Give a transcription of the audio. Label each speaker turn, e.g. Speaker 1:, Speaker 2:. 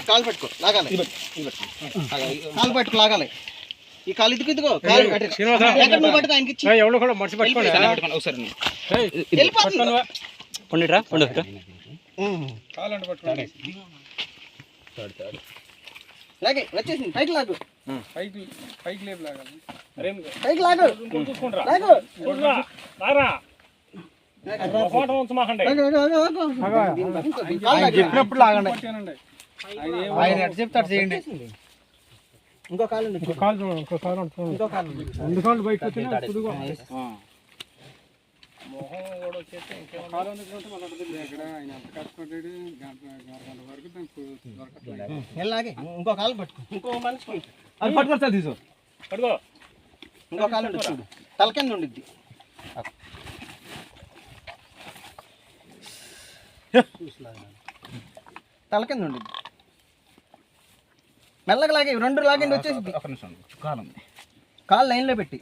Speaker 1: కాలు పెట్టుకో లాగాలి, కాలు పెట్టుకో లాగాలి. ఈ కాలు ఇదిగో ఇదిగో నువ్వు పట్టుకో, ఆయనకి లాగే వచ్చేసింది. పైకి లాగు, పైకి లేపు లాగాలి, పైకి లాగు లాగు. చెప్పినప్పుడు లాగండి, ఆయన ఎట్లా చెప్తాడు చేయండి. ఇంకో కాలు ఇంకో కాలు ఇంకో కాలు ఇంకో కాలు రెండు కాళ్ళు బయటకు వచ్చినా ఇంకో కాలు పట్టుకో, ఇంకో మనిషి పట్టుకొస్తా తీసు పట్టుకో. ఇంకో కాలు చూడు, తల కింద ఉండిద్ది. తల కింద ఉండిద్ది, మెల్లగా లాగే, రెండు లాగండి వచ్చేసి కాలు లైన్లో పెట్టి.